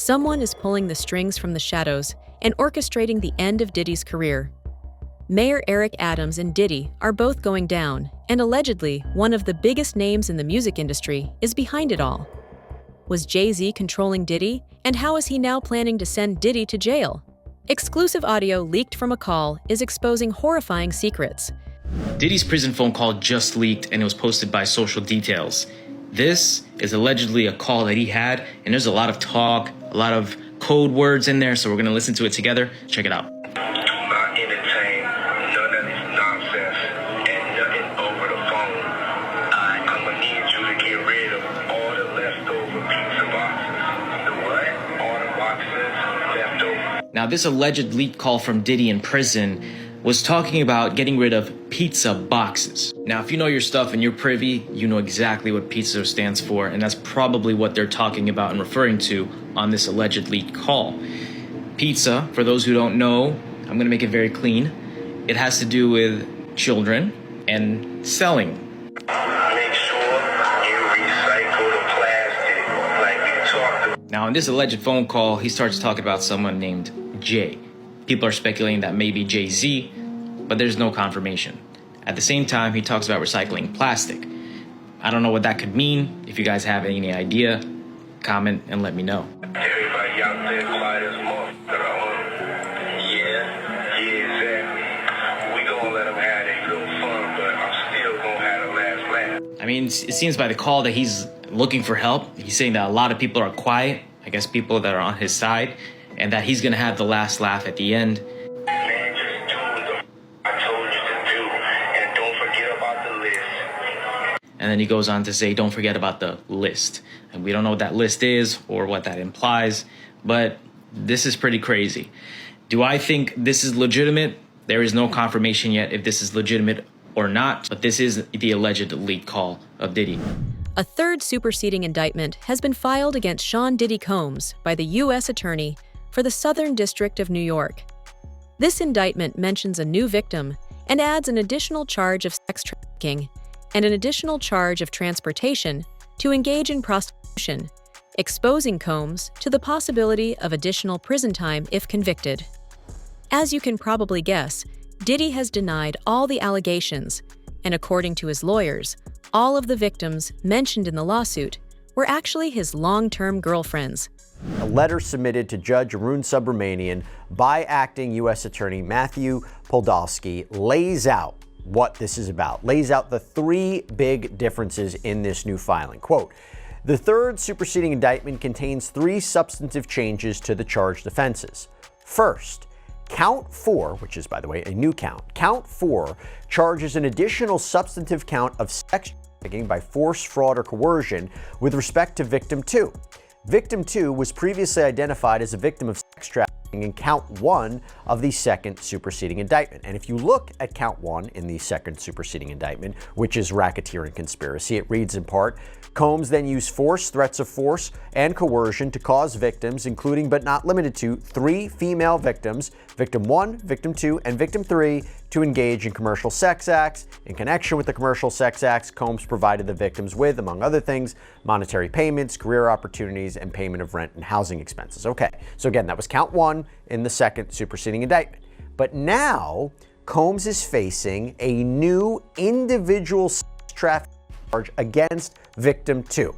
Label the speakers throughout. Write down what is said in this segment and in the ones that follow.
Speaker 1: someone is pulling the strings from the shadows and orchestrating the end of Diddy's career. Mayor Eric Adams and Diddy are both going down, and allegedly, one of the biggest names in the music industry is behind it all. Was Jay-Z controlling Diddy, and how is he now planning to send Diddy to jail? Exclusive audio leaked from a call is exposing horrifying secrets.
Speaker 2: Diddy's prison phone call just leaked and it was posted by Social Details. This is allegedly a call that he had, and there's a lot of talk, a lot of code words in there, so we're going to listen to it together. Check it out.
Speaker 3: Do not entertain none of this nonsense and nothing over the phone. I'm going to need you to get rid of all the leftover pizza boxes. The what? All the boxes leftover.
Speaker 2: Now, this alleged leaked call from Diddy in prison was talking about getting rid of pizza boxes. Now, if you know your stuff and you're privy, you know exactly what pizza stands for, and that's probably what they're talking about and referring to on this alleged leaked call. Pizza, for those who don't know, I'm gonna make it very clean. It has to do with children and selling.
Speaker 3: Make sure you recycle the plastic like we talked about.
Speaker 2: Now, in this alleged phone call, he starts talking about someone named Jay. People are speculating that maybe Jay-Z, but there's no confirmation. At the same time, he talks about recycling plastic. I don't know what that could mean. If you guys have any idea, comment and let me know.
Speaker 3: Everybody out there quiet as motherfucker. Yeah, exactly. We gonna let them have their little fun, but I'm still gonna have the last laugh.
Speaker 2: I mean, it seems by the call that he's looking for help. He's saying that a lot of people are quiet, I guess people that are on his side, and that he's gonna have the last laugh at the end.
Speaker 3: Man, just do what I told you to do, and don't forget about the list.
Speaker 2: And then he goes on to say, don't forget about the list. And we don't know what that list is or what that implies, but this is pretty crazy. Do I think this is legitimate? There is no confirmation yet if this is legitimate or not, but this is the alleged leak call of Diddy.
Speaker 1: A third superseding indictment has been filed against Sean Diddy Combs by the U.S. Attorney for the Southern District of New York. This indictment mentions a new victim and adds an additional charge of sex trafficking and an additional charge of transportation to engage in prostitution, exposing Combs to the possibility of additional prison time if convicted. As you can probably guess, Diddy has denied all the allegations, and according to his lawyers, all of the victims mentioned in the lawsuit were actually his long-term girlfriends.
Speaker 4: A letter submitted to Judge Arun Subramanian by acting U.S. Attorney Matthew Podolsky lays out what this is about, lays out the three big differences in this new filing. Quote, the third superseding indictment contains three substantive changes to the charged offenses. First, Count 4, which is, by the way, a new count, Count 4 charges an additional substantive count of sex trafficking by force, fraud, or coercion with respect to Victim 2. Victim 2 was previously identified as a victim of sex trafficking in Count 1 of the second superseding indictment. And if you look at Count 1 in the second superseding indictment, which is racketeering conspiracy, it reads in part, Combs then used force, threats of force, and coercion to cause victims, including but not limited to 3 female victims, Victim 1, Victim 2, and Victim 3, to engage in commercial sex acts. In connection with the commercial sex acts, Combs provided the victims with, among other things, monetary payments, career opportunities, and payment of rent and housing expenses. Okay, so again, that was Count 1 in the second superseding indictment. But now, Combs is facing a new individual sex trafficking charge against Victim 2.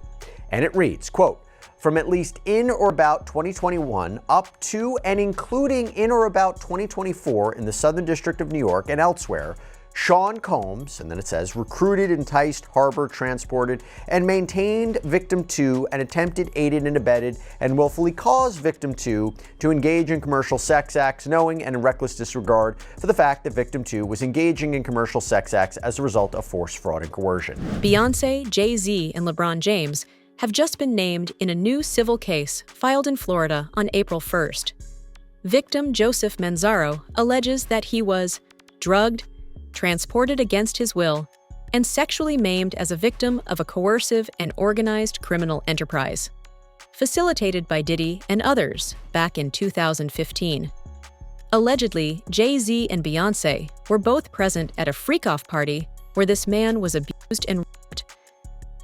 Speaker 4: And it reads, quote, from at least in or about 2021 up to and including in or about 2024 in the Southern District of New York and elsewhere, Sean Combs, and then it says, recruited, enticed, harbored, transported, and maintained Victim 2 and attempted, aided, and abetted, and willfully caused Victim 2 to engage in commercial sex acts, knowing and in reckless disregard for the fact that Victim 2 was engaging in commercial sex acts as a result of force, fraud, and coercion.
Speaker 1: Beyoncé, Jay-Z, and LeBron James have just been named in a new civil case filed in Florida on April 1st. Victim Joseph Manzaro alleges that he was drugged, transported against his will, and sexually maimed as a victim of a coercive and organized criminal enterprise, facilitated by Diddy and others back in 2015. Allegedly, Jay-Z and Beyoncé were both present at a freak-off party where this man was abused and raped.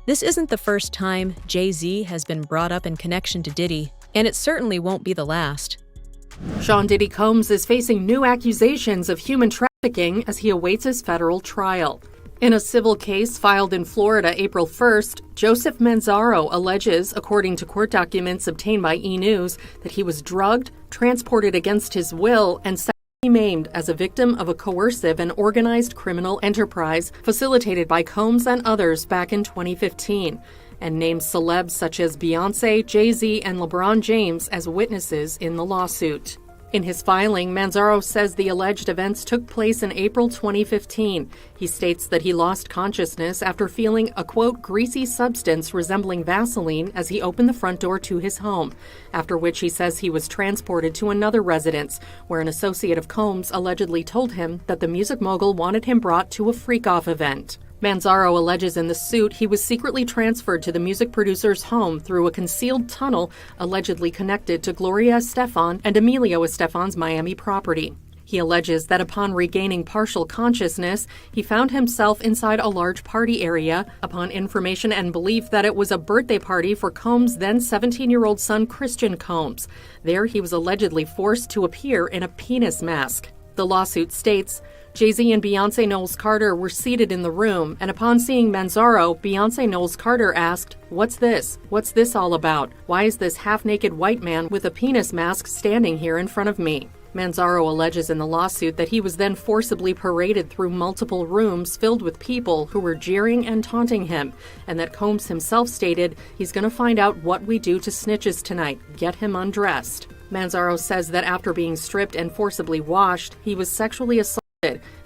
Speaker 1: This isn't the first time Jay-Z has been brought up in connection to Diddy, And it certainly won't be the last.
Speaker 5: Sean Diddy Combs is facing new accusations of human trafficking as he awaits his federal trial. In a civil case filed in Florida April 1st, Joseph Manzaro alleges, according to court documents obtained by E! News, that he was drugged, transported against his will, and sexually maimed as a victim of a coercive and organized criminal enterprise facilitated by Combs and others back in 2015, and names celebs such as Beyoncé, Jay-Z, and LeBron James as witnesses in the lawsuit. In his filing, Manzaro says the alleged events took place in April 2015. He states that he lost consciousness after feeling a, quote, greasy substance resembling Vaseline as he opened the front door to his home, after which he says he was transported to another residence, where an associate of Combs allegedly told him that the music mogul wanted him brought to a freak-off event. Manzaro alleges in the suit he was secretly transferred to the music producer's home through a concealed tunnel allegedly connected to Gloria Estefan and Emilio Estefan's Miami property. He alleges that upon regaining partial consciousness, he found himself inside a large party area upon information and belief that it was a birthday party for Combs' then 17-year-old son Christian Combs. There he was allegedly forced to appear in a penis mask. The lawsuit states, Jay-Z and Beyoncé Knowles Carter were seated in the room, and upon seeing Manzaro, Beyoncé Knowles Carter asked, "What's this? What's this all about? Why is this half-naked white man with a penis mask standing here in front of me?" Manzaro alleges in the lawsuit that he was then forcibly paraded through multiple rooms filled with people who were jeering and taunting him, and that Combs himself stated, "He's going to find out what we do to snitches tonight. Get him undressed." Manzaro says that after being stripped and forcibly washed, he was sexually assaulted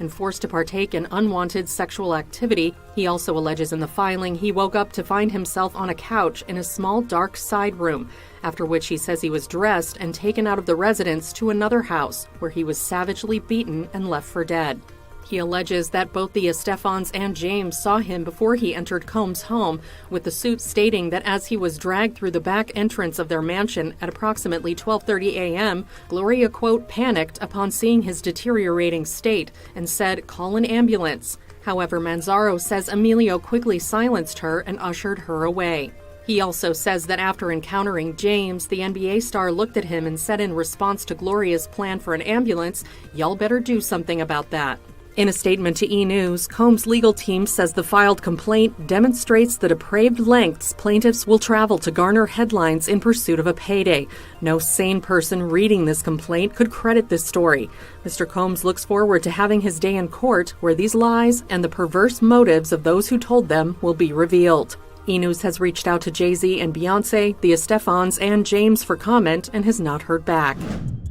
Speaker 5: and forced to partake in unwanted sexual activity. He also alleges in the filing he woke up to find himself on a couch in a small dark side room, after which he says he was dressed and taken out of the residence to another house where he was savagely beaten and left for dead. He alleges that both the Estefans and James saw him before he entered Combs' home, with the suit stating that as he was dragged through the back entrance of their mansion at approximately 12:30 a.m., Gloria, quote, panicked upon seeing his deteriorating state and said, "Call an ambulance." However, Manzaro says Emilio quickly silenced her and ushered her away. He also says that after encountering James, the NBA star looked at him and said in response to Gloria's plan for an ambulance, "Y'all better do something about that." In a statement to E! News, Combs' legal team says the filed complaint demonstrates the depraved lengths plaintiffs will travel to garner headlines in pursuit of a payday. No sane person reading this complaint could credit this story. Mr. Combs looks forward to having his day in court, where these lies and the perverse motives of those who told them will be revealed. E! News has reached out to Jay-Z and Beyoncé, the Estefans, and James for comment and has not heard back.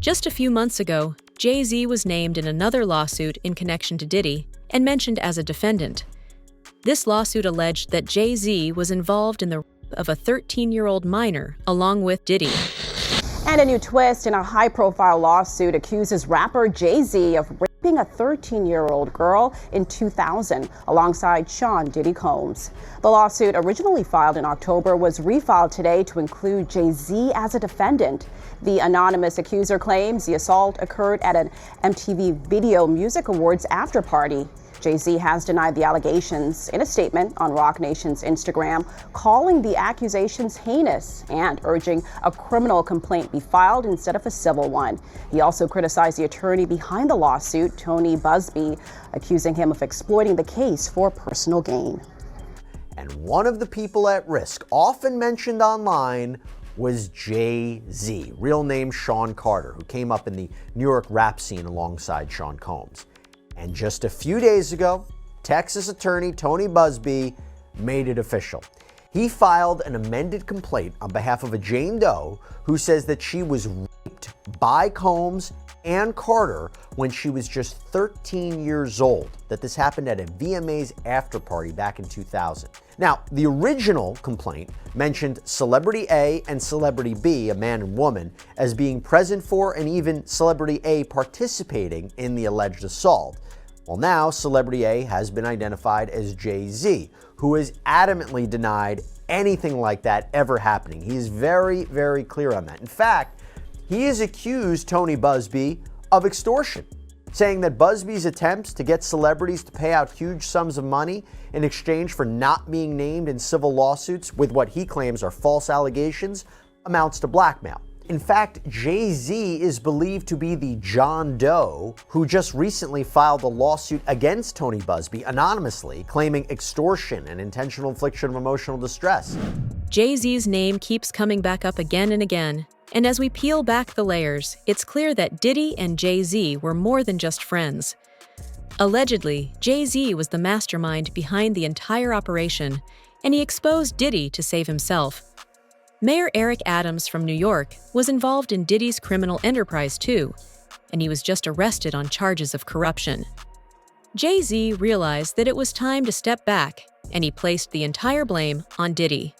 Speaker 1: Just a few months ago, Jay-Z was named in another lawsuit in connection to Diddy and mentioned as a defendant. This lawsuit alleged that Jay-Z was involved in the rape of a 13-year-old minor along with Diddy.
Speaker 6: And a new twist in a high-profile lawsuit accuses rapper Jay-Z of raping a 13-year-old girl in 2000 alongside Sean Diddy Combs. The lawsuit, originally filed in October, was refiled today to include Jay-Z as a defendant. The anonymous accuser claims the assault occurred at an MTV Video Music Awards after-party. Jay-Z has denied the allegations in a statement on Roc Nation's Instagram, calling the accusations heinous and urging a criminal complaint be filed instead of a civil one. He also criticized the attorney behind the lawsuit, Tony Busby, accusing him of exploiting the case for personal gain.
Speaker 4: And one of the people at risk, often mentioned online, was Jay-Z, real name Sean Carter, who came up in the New York rap scene alongside Sean Combs. And just a few days ago, Texas attorney Tony Busby made it official. He filed an amended complaint on behalf of a Jane Doe who says that she was raped by Combs and Carter when she was just 13 years old, that this happened at a VMA's after party back in 2000. Now, the original complaint mentioned Celebrity A and Celebrity B, a man and woman, as being present for and even Celebrity A participating in the alleged assault. Well, now Celebrity A has been identified as Jay-Z, who has adamantly denied anything like that ever happening. He is very, very clear on that. In fact, he has accused Tony Busby of extortion, saying that Busby's attempts to get celebrities to pay out huge sums of money in exchange for not being named in civil lawsuits with what he claims are false allegations amounts to blackmail. In fact, Jay-Z is believed to be the John Doe who just recently filed a lawsuit against Tony Busby anonymously, claiming extortion and intentional infliction of emotional distress.
Speaker 1: Jay-Z's name keeps coming back up again and again, and as we peel back the layers, it's clear that Diddy and Jay-Z were more than just friends. Allegedly, Jay-Z was the mastermind behind the entire operation, and he exposed Diddy to save himself. Mayor Eric Adams from New York was involved in Diddy's criminal enterprise too, and he was just arrested on charges of corruption. Jay-Z realized that it was time to step back, and he placed the entire blame on Diddy.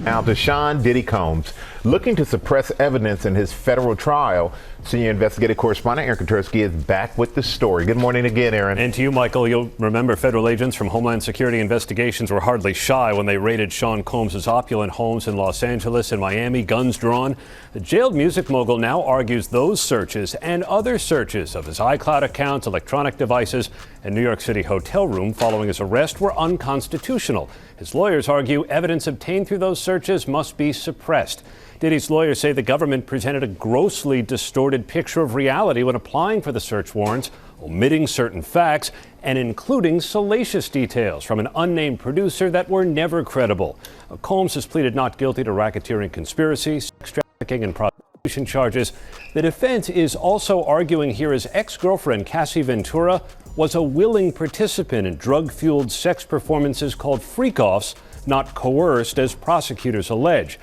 Speaker 7: Now to Sean Diddy Combs, looking to suppress evidence in his federal trial. Senior investigative correspondent Aaron Katursky is back with the story. Good morning again, Aaron.
Speaker 8: And to you, Michael. You'll remember federal agents from Homeland Security Investigations were hardly shy when they raided Sean Combs' opulent homes in Los Angeles and Miami, guns drawn. The jailed music mogul now argues those searches and other searches of his iCloud accounts, electronic devices, and New York City hotel room following his arrest were unconstitutional. His lawyers argue evidence obtained through those searches must be suppressed. Diddy's lawyers say the government presented a grossly distorted picture of reality when applying for the search warrants, omitting certain facts and including salacious details from an unnamed producer that were never credible. Combs has pleaded not guilty to racketeering conspiracy, sex trafficking, and prostitution charges. The defense is also arguing here his ex-girlfriend, Cassie Ventura, was a willing participant in drug-fueled sex performances called freak-offs, not coerced, as prosecutors allege.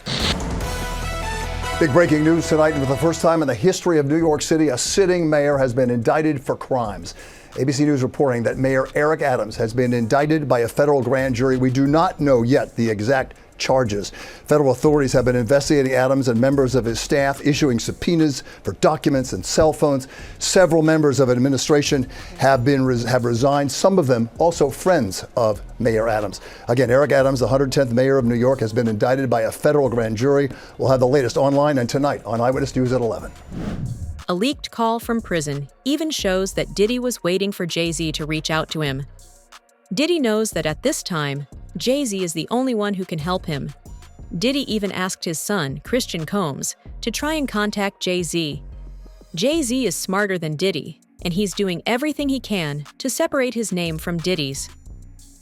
Speaker 9: Big breaking news tonight. For the first time in the history of New York City, a sitting mayor has been indicted for crimes. ABC News reporting that Mayor Eric Adams has been indicted by a federal grand jury. We do not know yet the exact charges. Federal authorities have been investigating Adams and members of his staff, issuing subpoenas for documents and cell phones. Several members of administration have resigned, some of them also friends of Mayor Adams. Again, Eric Adams, the 110th mayor of New York, has been indicted by a federal grand jury. We'll have the latest online and tonight on Eyewitness News at 11.
Speaker 1: A leaked call from prison even shows that Diddy was waiting for Jay-Z to reach out to him. Diddy knows that at this time, Jay-Z is the only one who can help him. Diddy even asked his son, Christian Combs, to try and contact Jay-Z. Jay-Z is smarter than Diddy, and he's doing everything he can to separate his name from Diddy's.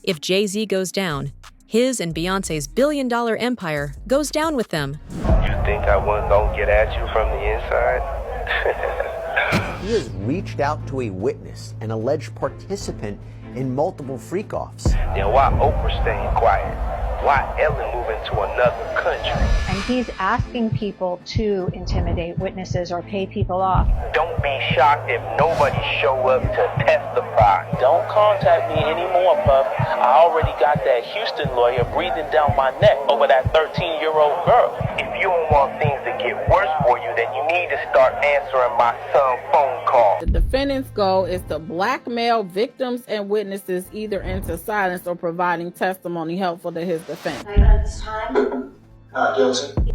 Speaker 1: If Jay-Z goes down, his and Beyoncé's billion-dollar empire goes down with them.
Speaker 3: You think I wasn't gonna get at you from the inside?
Speaker 4: He has reached out to a witness, an alleged participant in multiple freak-offs.
Speaker 3: Then why Oprah staying quiet? Why Ellen moving to another country?
Speaker 10: And he's asking people to intimidate witnesses or pay people off.
Speaker 3: Don't be shocked if nobody show up to testify. Don't contact me anymore, Puff. I already got that Houston lawyer breathing down my neck over that 13-year-old girl. If you don't want things to get worse for you, then you need to start answering my son's phone call.
Speaker 11: The defendant's goal is to blackmail victims and witnesses either into silence or providing testimony helpful to his defense.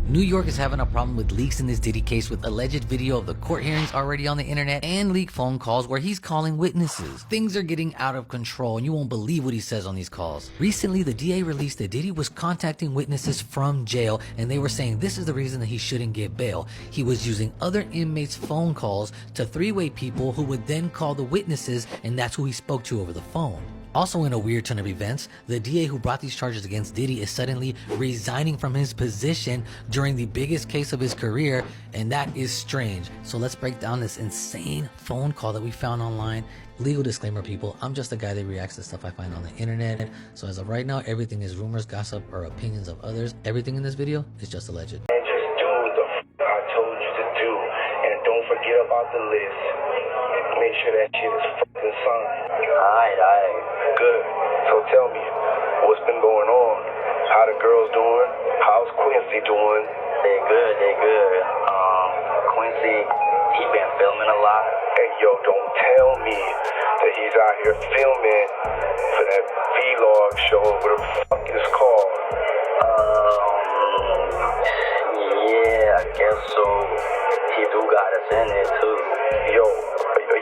Speaker 12: New York is having a problem with leaks in this Diddy case, with alleged video of the court hearings already on the internet and leaked phone calls where he's calling witnesses. Things are getting out of control and you won't believe what he says on these calls. Recently, the DA released that Diddy was contacting witnesses from jail and they were saying this is the reason that he shouldn't get bail. He was using other inmates' phone calls to three-way people who would then call the witnesses, and that's who he spoke to over the phone. Also, in a weird turn of events, the DA who brought these charges against Diddy is suddenly resigning from his position during the biggest case of his career, and that is strange. So let's break down this insane phone call that we found online. Legal disclaimer, people, I'm just a guy that reacts to stuff I find on the internet. So as of right now, everything is rumors, gossip, or opinions of others. Everything in this video is just alleged.
Speaker 3: And just do the I told you to do, and don't forget about the list. Make sure that shit is fucking signed. Alright. Good. So tell me, what's been going on? How the girls doing? How's Quincy doing? They good. Quincy, he been filming a lot. Hey, yo, don't tell me that he's out here filming for that vlog show, what the fuck is called? Yeah, I guess so. He do got us in it, too. Yo,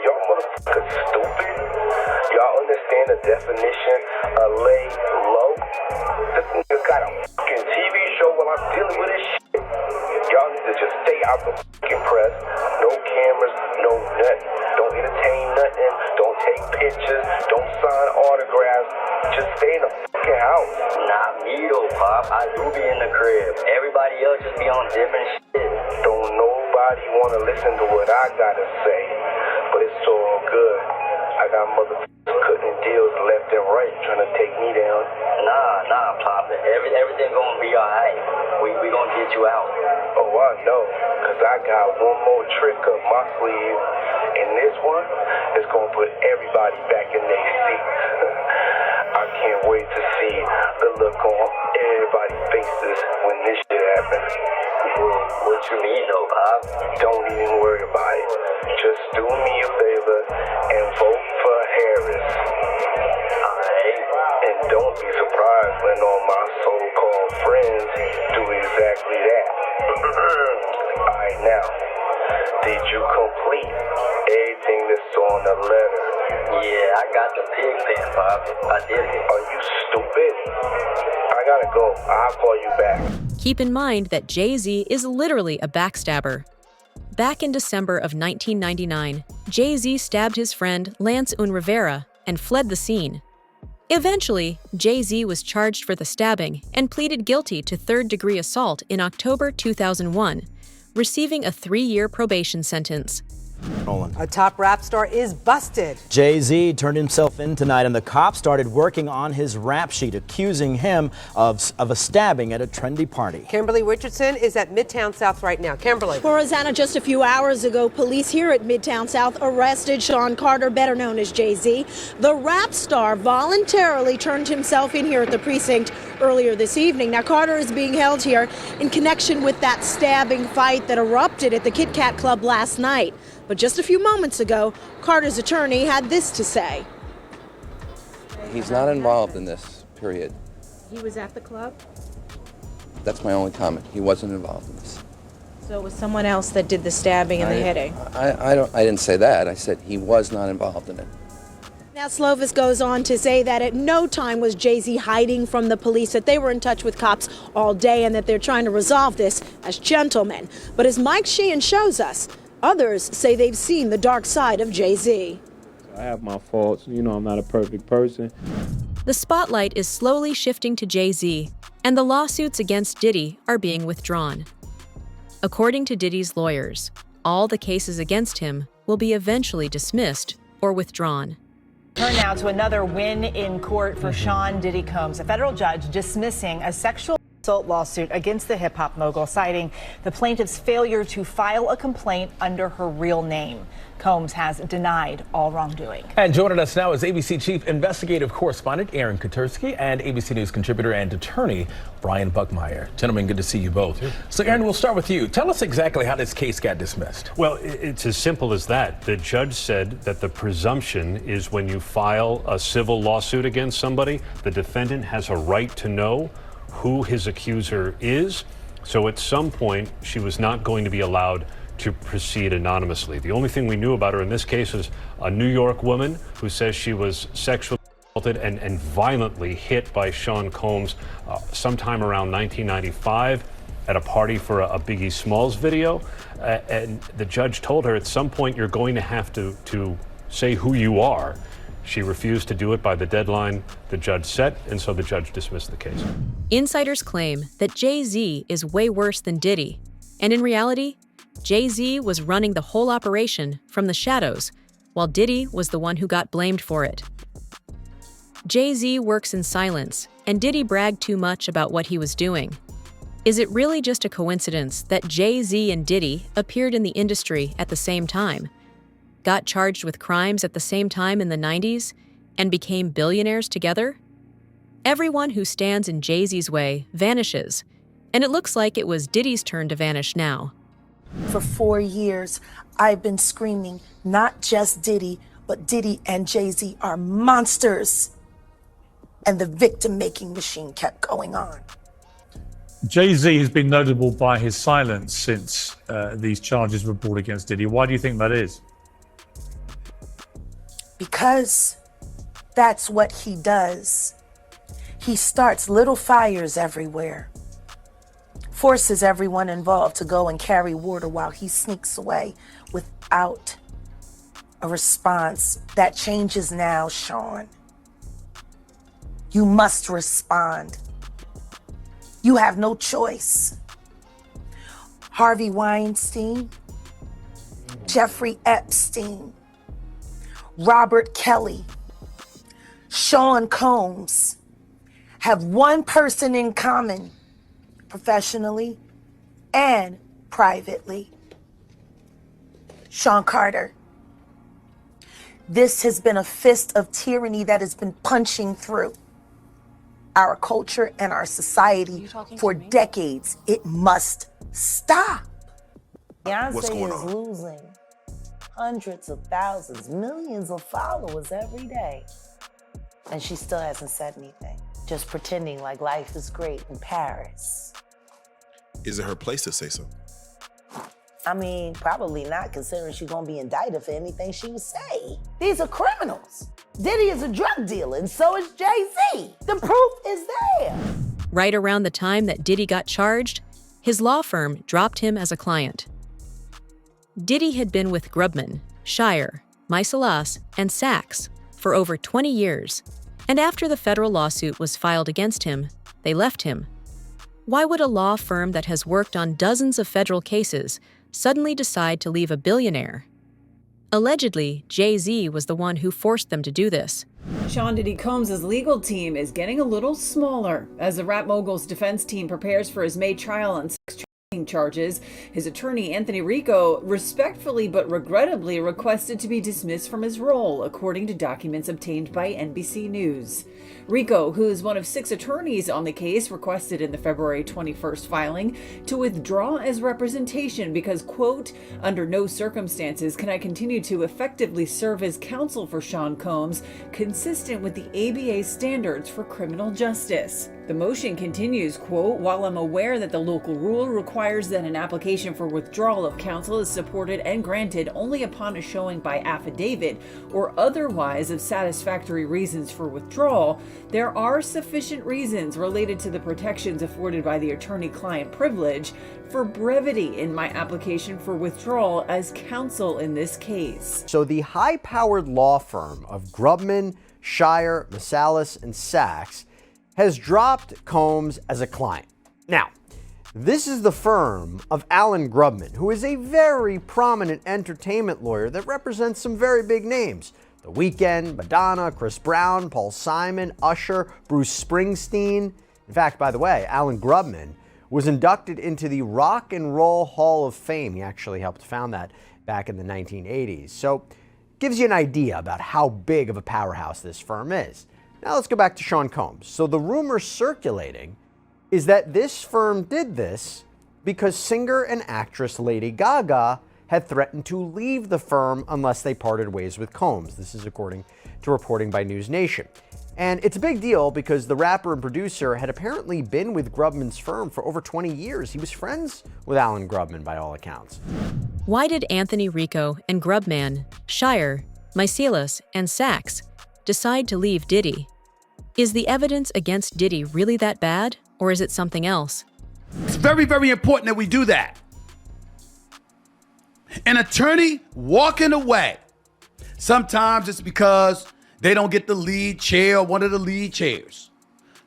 Speaker 3: y'all motherfuckers stupid? Y'all understand the definition of lay low? This nigga got a fucking TV show while I'm dealing with this shit. fucking press, no cameras, no nothing. Don't entertain nothing. Don't take pictures. Don't sign autographs. Just stay in the fucking house.
Speaker 13: Not me though, Pop. I do be in the crib. Everybody else just be on different shit.
Speaker 3: Don't nobody want to listen to what I gotta say, but it's all good. I got motherfuckers cutting deals left and right trying to take me down.
Speaker 13: Nah, Pop. Everything gonna be alright. We gonna get you out.
Speaker 3: Oh, I know, cause I got one more trick up my sleeve, and this one is gonna put everybody back in their seat. I can't wait to see the look on everybody's faces when this shit happens.
Speaker 13: Well, what you mean though, Pop?
Speaker 3: Don't even worry about it. Just do me a favor and vote for Harris.
Speaker 13: Alright.
Speaker 3: And don't be surprised when all my so-called friends do exactly that. Alright, now, did you complete everything that's on the letter?
Speaker 13: Yeah, I got the pig pen, Pop. I did it.
Speaker 3: Are you stupid? I gotta go. I'll call you back.
Speaker 1: Keep in mind that Jay-Z is literally a backstabber. Back in December of 1999, Jay-Z stabbed his friend Lance Rivera and fled the scene. Eventually, Jay-Z was charged for the stabbing and pleaded guilty to third-degree assault in October 2001, receiving a 3-year probation sentence.
Speaker 14: A top rap star is busted.
Speaker 15: Jay-Z turned himself in tonight, and the cops started working on his rap sheet, accusing him of a stabbing at a trendy party.
Speaker 14: Kimberly Richardson is at Midtown South right now. Kimberly.
Speaker 16: Well, Rosanna, just a few hours ago, police here at Midtown South arrested Sean Carter, better known as Jay-Z. The rap star voluntarily turned himself in here at the precinct earlier this evening. Now, Carter is being held here in connection with that stabbing fight that erupted at the Kit Kat Club last night. But just a few moments ago, Carter's attorney had this to say.
Speaker 17: He's not involved in this, period.
Speaker 16: He was at the club?
Speaker 17: That's my only comment. He wasn't involved in this.
Speaker 16: So it was someone else that did the stabbing and the hitting?
Speaker 17: I didn't say that. I said he was not involved in it.
Speaker 16: Now, Slovis goes on to say that at no time was Jay-Z hiding from the police, that they were in touch with cops all day and that they're trying to resolve this as gentlemen. But as Mike Sheehan shows us, others say they've seen the dark side of Jay-Z.
Speaker 18: I have my faults. You know, I'm not a perfect person.
Speaker 1: The spotlight is slowly shifting to Jay-Z, and the lawsuits against Diddy are being withdrawn. According to Diddy's lawyers, all the cases against him will be eventually dismissed or withdrawn.
Speaker 19: Turn now to another win in court for Sean Diddy Combs. A federal judge dismissing a sexual assault lawsuit against the hip-hop mogul, citing the plaintiff's failure to file a complaint under her real name. Combs has denied all wrongdoing.
Speaker 20: And joining us now is ABC Chief Investigative Correspondent Aaron Katersky and ABC News contributor and attorney Brian Buckmeyer. Gentlemen, good to see you both. So Aaron, we'll start with you. Tell us exactly how this case got dismissed.
Speaker 8: Well, it's as simple as that. The judge said that the presumption is when you file a civil lawsuit against somebody, the defendant has a right to know who his accuser is. So at some point, she was not going to be allowed to proceed anonymously. The only thing we knew about her in this case is a New York woman who says she was sexually assaulted and violently hit by Sean Combs sometime around 1995 at a party for a Biggie Smalls video. And the judge told her at some point you're going to have to say who you are. She refused to do it by the deadline the judge set, and so the judge dismissed the case.
Speaker 1: Insiders claim that Jay-Z is way worse than Diddy, and in reality, Jay-Z was running the whole operation from the shadows, while Diddy was the one who got blamed for it. Jay-Z works in silence, and Diddy bragged too much about what he was doing. Is it really just a coincidence that Jay-Z and Diddy appeared in the industry at the same time, got charged with crimes at the same time in the 90s, and became billionaires together? Everyone who stands in Jay-Z's way vanishes, and it looks like it was Diddy's turn to vanish now.
Speaker 21: For 4 years, I've been screaming, not just Diddy, but Diddy and Jay-Z are monsters. And the victim-making machine kept going on.
Speaker 22: Jay-Z has been notable by his silence since these charges were brought against Diddy. Why do you think that is?
Speaker 21: Because that's what he does. He starts little fires everywhere. forces everyone involved to go and carry water while he sneaks away without a response. That changes now, Sean. You must respond. You have no choice. Harvey Weinstein, Jeffrey Epstein, Robert Kelly, Sean Combs have one person in common, professionally and privately. Sean Carter. This has been a fist of tyranny that has been punching through our culture and our society for decades. It must stop.
Speaker 2: Beyonce is losing hundreds of thousands, millions of followers every day. And she still hasn't said anything, just pretending like life is great in Paris.
Speaker 5: Is it her place to say so?
Speaker 2: I mean, probably not, considering she's gonna be indicted for anything she would say. These are criminals. Diddy is a drug dealer, and so is Jay-Z. The proof is there.
Speaker 1: Right around the time that Diddy got charged, his law firm dropped him as a client. Diddy had been with Grubman, Shire, Meiselas, and Sachs for over 20 years, and after the federal lawsuit was filed against him, they left him. Why would a law firm that has worked on dozens of federal cases suddenly decide to leave a billionaire? Allegedly, Jay-Z was the one who forced them to do this.
Speaker 23: Sean Diddy Combs' legal team is getting a little smaller as the rap mogul's defense team prepares for his May trial on sex trafficking charges. His attorney, Anthony Rico, respectfully but regrettably requested to be dismissed from his role, according to documents obtained by NBC News. Rico, who is one of 6 attorneys on the case, requested in the February 21st filing to withdraw as representation because, quote, under no circumstances can I continue to effectively serve as counsel for Sean Combs, consistent with the ABA standards for criminal justice. The motion continues, quote, while I'm aware that the local rule requires that an application for withdrawal of counsel is supported and granted only upon a showing by affidavit or otherwise of satisfactory reasons for withdrawal, there are sufficient reasons related to the protections afforded by the attorney-client privilege for brevity in my application for withdrawal as counsel in this case.
Speaker 4: So the high-powered law firm of Grubman, Shire, Meiselas, and Sachs has dropped Combs as a client. Now, this is the firm of Alan Grubman, who is a very prominent entertainment lawyer that represents some very big names. The Weeknd, Madonna, Chris Brown, Paul Simon, Usher, Bruce Springsteen. In fact, by the way, Alan Grubman was inducted into the Rock and Roll Hall of Fame. He actually helped found that back in the 1980s. So, gives you an idea about how big of a powerhouse this firm is. Now let's go back to Sean Combs. So the rumor circulating is that this firm did this because singer and actress Lady Gaga had threatened to leave the firm unless they parted ways with Combs. This is according to reporting by News Nation. And it's a big deal because the rapper and producer had apparently been with Grubman's firm for over 20 years. He was friends with Alan Grubman by all accounts.
Speaker 1: Why did Anthony Rico and Grubman, Shire, Meiselas, and Sachs decide to leave Diddy? Is the evidence against Diddy really that bad, or is it something else?
Speaker 24: It's very, very important that we do that. An attorney walking away, sometimes it's because they don't get the lead chair or one of the lead chairs.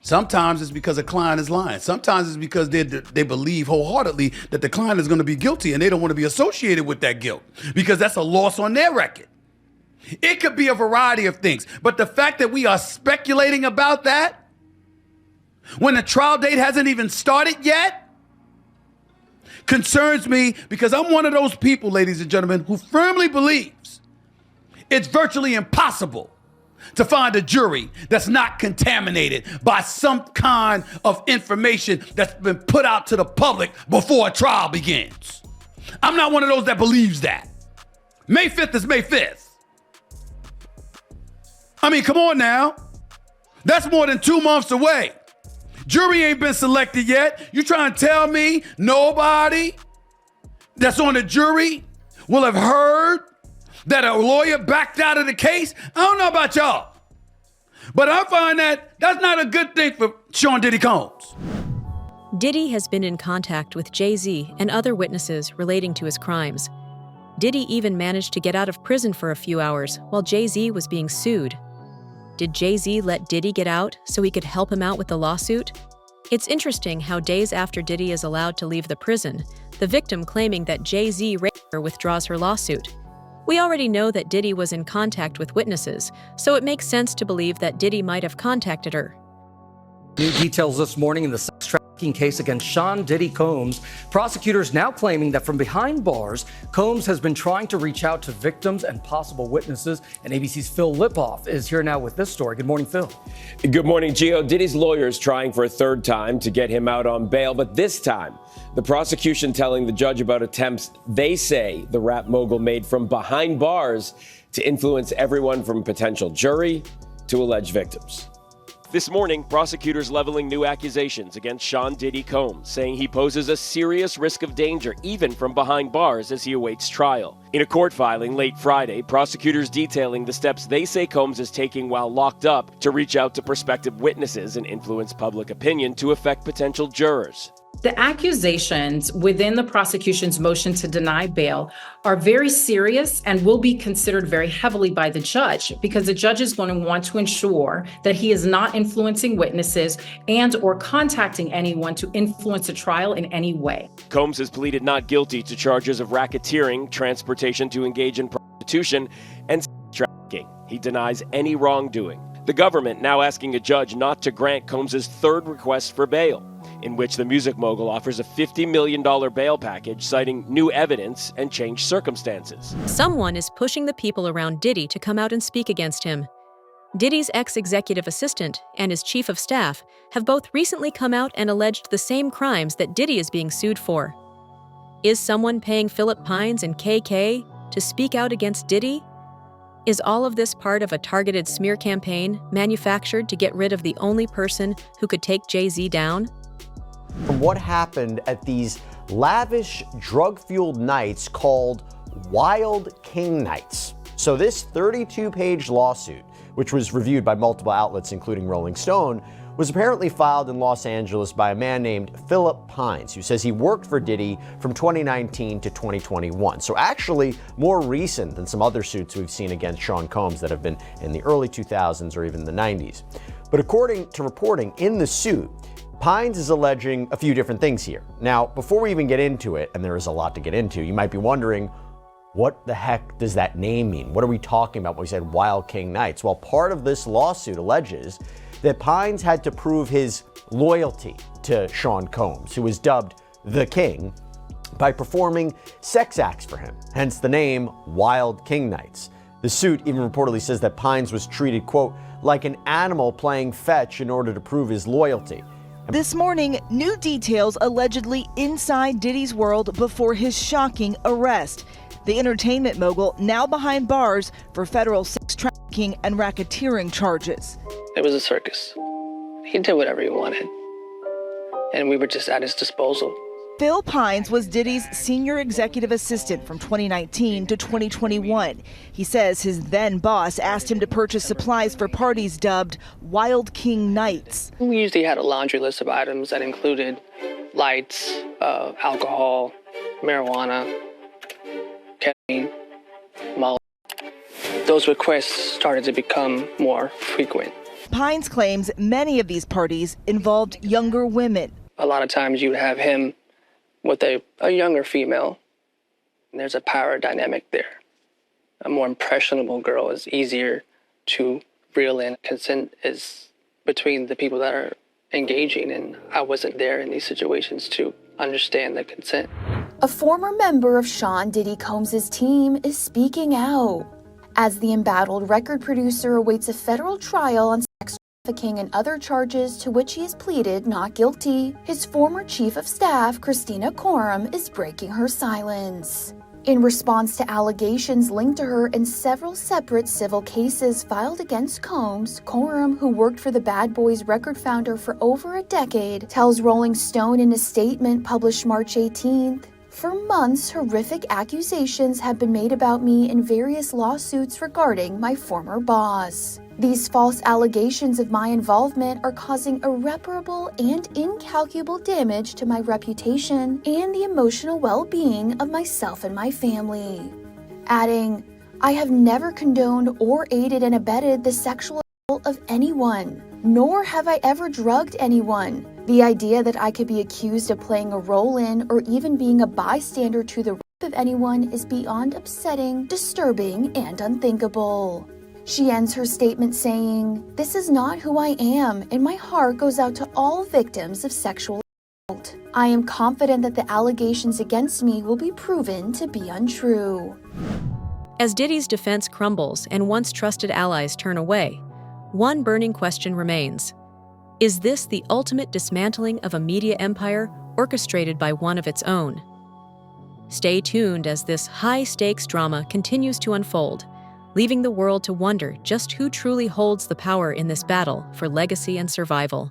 Speaker 24: Sometimes it's because a client is lying. Sometimes it's because they believe wholeheartedly that the client is going to be guilty and they don't want to be associated with that guilt because that's a loss on their record. It could be a variety of things, but the fact that we are speculating about that when the trial date hasn't even started yet concerns me because I'm one of those people, ladies and gentlemen, who firmly believes it's virtually impossible to find a jury that's not contaminated by some kind of information that's been put out to the public before a trial begins. I'm not one of those that believes that. May 5th is May 5th. I mean, come on now. That's more than 2 months away. Jury ain't been selected yet. You trying to tell me nobody that's on the jury will have heard that a lawyer backed out of the case? I don't know about y'all, but I find that that's not a good thing for Sean Diddy Combs.
Speaker 1: Diddy has been in contact with Jay-Z and other witnesses relating to his crimes. Diddy even managed to get out of prison for a few hours while Jay-Z was being sued. Did Jay-Z let Diddy get out so he could help him out with the lawsuit? It's interesting how days after Diddy is allowed to leave the prison, the victim claiming that Jay-Z raped her withdraws her lawsuit. We already know that Diddy was in contact with witnesses, so it makes sense to believe that Diddy might have contacted her.
Speaker 6: New details this morning in the sex trafficking case against Sean Diddy Combs. Prosecutors now claiming that from behind bars, Combs has been trying to reach out to victims and possible witnesses. And ABC's Phil Lipoff is here now with this story. Good morning, Phil.
Speaker 7: Good morning, Gio. Diddy's lawyers trying for a third time to get him out on bail, but this time, the prosecution telling the judge about attempts they say the rap mogul made from behind bars to influence everyone from potential jury to alleged victims. This morning, prosecutors leveling new accusations against Sean Diddy Combs, saying he poses a serious risk of danger even from behind bars as he awaits trial. In a court filing late Friday, prosecutors detailing the steps they say Combs is taking while locked up to reach out to prospective witnesses and influence public opinion to affect potential jurors.
Speaker 9: The accusations within the prosecution's motion to deny bail are very serious and will be considered very heavily by the judge because the judge is going to want to ensure that he is not influencing witnesses and or contacting anyone to influence a trial in any way.
Speaker 7: Combs has pleaded not guilty to charges of racketeering, transportation to engage in prostitution, and sex trafficking. He denies any wrongdoing. The government now asking a judge not to grant Combs' third request for bail, in which the music mogul offers a $50 million bail package citing new evidence and changed circumstances.
Speaker 1: Someone is pushing the people around Diddy to come out and speak against him. Diddy's ex-executive assistant and his chief of staff have both recently come out and alleged the same crimes that Diddy is being sued for. Is someone paying Philip Pines and KK to speak out against Diddy? Is all of this part of a targeted smear campaign manufactured to get rid of the only person who could take Jay-Z down?
Speaker 4: From what happened at these lavish, drug-fueled nights called Wild King Nights. So this 32-page lawsuit, which was reviewed by multiple outlets including Rolling Stone, was apparently filed in Los Angeles by a man named Philip Pines, who says he worked for Diddy from 2019 to 2021. So actually more recent than some other suits we've seen against Sean Combs that have been in the early 2000s or even the 90s. But according to reporting in the suit, Pines is alleging a few different things here. Now, before we even get into it, and there is a lot to get into, you might be wondering, what the heck does that name mean? What are we talking about when we said Wild King Nights? Well, part of this lawsuit alleges that Pines had to prove his loyalty to Sean Combs, who was dubbed the King, by performing sex acts for him, hence the name Wild King Nights. The suit even reportedly says that Pines was treated, quote, like an animal playing fetch in order to prove his loyalty.
Speaker 10: This morning, new details allegedly inside Diddy's world before his shocking arrest. The entertainment mogul now behind bars for federal sex trafficking and racketeering charges.
Speaker 25: It was a circus. He did whatever he wanted, and we were just at his disposal.
Speaker 10: Phil Pines was Diddy's senior executive assistant from 2019 to 2021. He says his then boss asked him to purchase supplies for parties dubbed Wild King Nights.
Speaker 25: We usually had a laundry list of items that included lights, alcohol, marijuana, ketamine, molly. Those requests started to become more frequent.
Speaker 10: Pines claims many of these parties involved younger women.
Speaker 25: A lot of times you would have him with a younger female. There's a power dynamic there. A more impressionable girl is easier to reel in. Consent is between the people that are engaging, and I wasn't there in these situations to understand the consent.
Speaker 26: A former member of Sean Diddy Combs' team is speaking out. As the embattled record producer awaits a federal trial on sex trafficking and other charges to which he has pleaded not guilty, his former chief of staff, Christina Coram, is breaking her silence. In response to allegations linked to her in several separate civil cases filed against Combs, Coram, who worked for the Bad Boys record founder for over a decade, tells Rolling Stone in a statement published March 18th, "For months, horrific accusations have been made about me in various lawsuits regarding my former boss. These false allegations of my involvement are causing irreparable and incalculable damage to my reputation and the emotional well-being of myself and my family. Adding, I have never condoned or aided and abetted the sexual assault of anyone, nor have I ever drugged anyone. The idea that I could be accused of playing a role in or even being a bystander to the rape of anyone is beyond upsetting, disturbing, and unthinkable. She ends her statement saying, "This is not who I am, and my heart goes out to all victims of sexual assault. I am confident that the allegations against me will be proven to be untrue."
Speaker 1: As Diddy's defense crumbles and once trusted allies turn away, one burning question remains. Is this the ultimate dismantling of a media empire orchestrated by one of its own? Stay tuned as this high-stakes drama continues to unfold, leaving the world to wonder just who truly holds the power in this battle for legacy and survival.